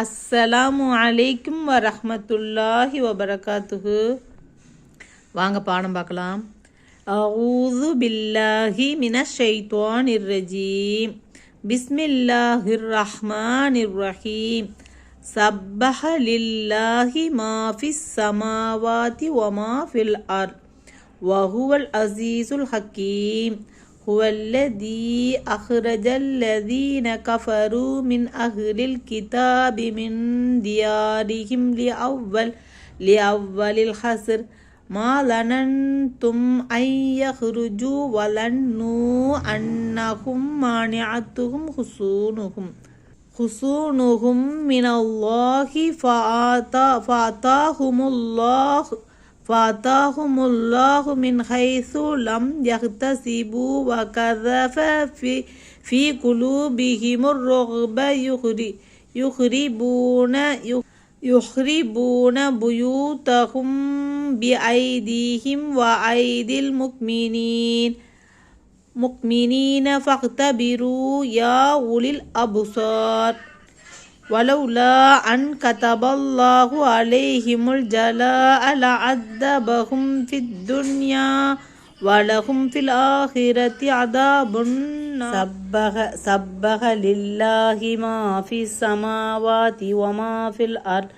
அஸ்ஸலாமு அலைக்கும் வரஹ்மத்துல்லாஹி வபரகாத்துஹு. வாங்க பாடம் பார்க்கலாம். அஊது பில்லாஹி மினஷ் ஷைத்வானிர் ரஜீம். பிஸ்மில்லாஹிர் ரஹ்மானிர் ரஹீம். சப்பஹ லில்லாஹி மா ஃபிஸ் ஸமாவாதி வ மா ஃபில் அர்த் வ ஹுவல் அஸீஸுல் ஹக்கீம். هو الذي أخرج الذين كفروا من أهل الكتاب من ديارهم لأول الحشر ما ظننتم أن يخرجوا وظنوا أنهم مانعتهم حصونهم من الله فأتاهم الله من حيث لم يحتسبوا وقذف في قلوبهم الرعب يخربون بيوتهم بأيديهم وأيدي المؤمنين فاعتبروا يا أولي الأبصار. ولولا أن كتب الله عليهم الجلاء لعذبهم في الدنيا ولهم في الآخرة عذاب النار. سبح لله ما في السماوات وما في الأرض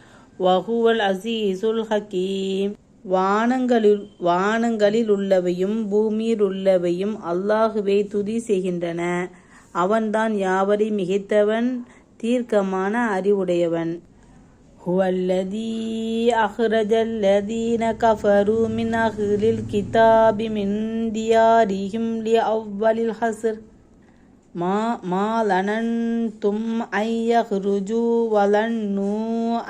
وهو العزيز الحكيم. வானங்களில் உள்ளவையும் பூமியில் உள்ளவையும் அல்லாஹுவை துதி செய்கின்றன. அவன்தான் யாவரை மிகைத்தவன், தீர்க்கமான அறிவுடையவன். ஹுவல்லதீ அஹ்ரஜல்லதீன கஃபரு மின் அஹ்லில் கிதாபி மின் தியாரிஹிம் லிஅவ்வலில் ஹஸ்ர் மா லனன்தும் அன் யஹ்ருஜூ வலன்னூ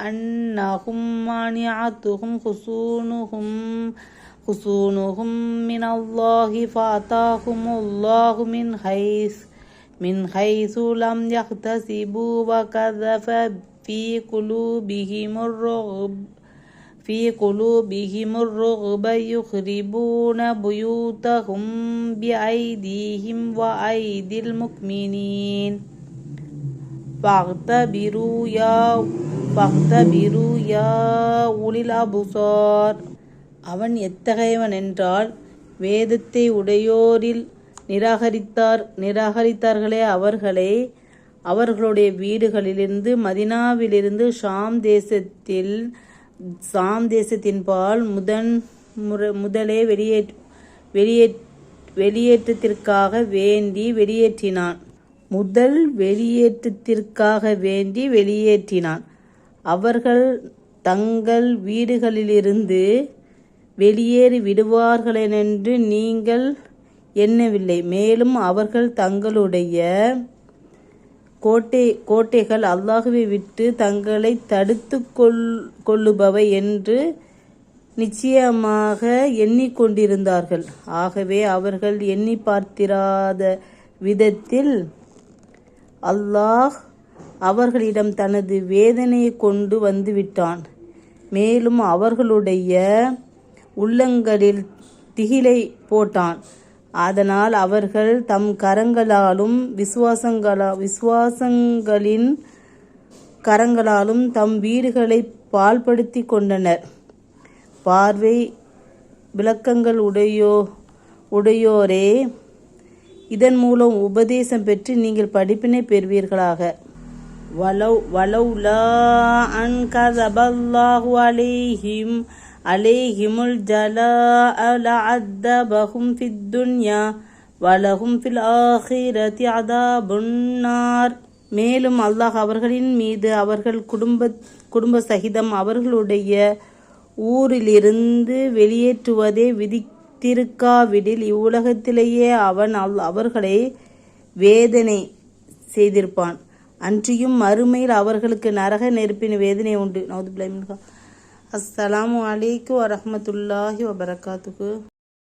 அன்னஹும் மானிஅத்துஹும் ஹுசூனுஹும் மினல்லாஹி ஃபஅதாஹுமுல்லாஹு من حيث لم يحتسبوا وقذف في قلوبهم الرعب يخربون بيوتهم بأيديهم وأيدي المؤمنين فاعتبروا يا أولي الأبصار. அவன் எத்தகையவன் என்றால், வேதத்தை உடையோரில் நிராகரித்தார்களே அவர்களுடைய வீடுகளிலிருந்து மதினாவிலிருந்து ஷாம் தேசத்தின்பால் முதலே வெளியேற்றத்திற்காக வேண்டி வெளியேற்றினான். அவர்கள் தங்கள் வீடுகளிலிருந்து வெளியேறி விடுவார்களென்று நீங்கள் எண்ணவில்லை. மேலும் அவர்கள் தங்களுடைய கோட்டைகள் அல்லாஹுவை விட்டு தங்களை தடுத்து கொள்ளுபவை என்று நிச்சயமாக எண்ணிக்கொண்டிருந்தார்கள். ஆகவே அவர்கள் எண்ணி பார்த்திராத விதத்தில் அல்லாஹ் அவர்களிடம் தனது வேதனையை கொண்டு வந்துவிட்டான். மேலும் அவர்களுடைய உள்ளங்களில் திகிலை போட்டான். அதனால் அவர்கள் தம் கரங்களாலும் விசுவாசங்களின் கரங்களாலும் தம் வீடுகளை பாழ்படுத்தி கொண்டனர். பார்வை விளக்கங்கள் உடையோரே, இதன் மூலம் உபதேசம் பெற்று நீங்கள் படிப்பினை பெறுவீர்களாக. வலௌலா அன் கஸபல்லாஹு அலைஹிமுல் ஜலாஅ லஅذبهم في الدنيا ولهم في الآخرة عذاب النار. மேலும் அல்லாஹ் அவர்களின் மீது அவர்கள் குடும்ப சகிதம் அவர்களுடைய ஊரிலிருந்து வெளியேற்றுவதை விதித்திருக்காவிடில் இவ்வுலகத்திலேயே அவன் அவர்களை வேதனை செய்திருப்பான். அன்றியும் மறுமையில் அவர்களுக்கு நரக நெருப்பின் வேதனை உண்டு. அஸ்ஸலாமு அலைக்கும் வரஹ்மத்துல்லாஹி வபரகாத்துஹு.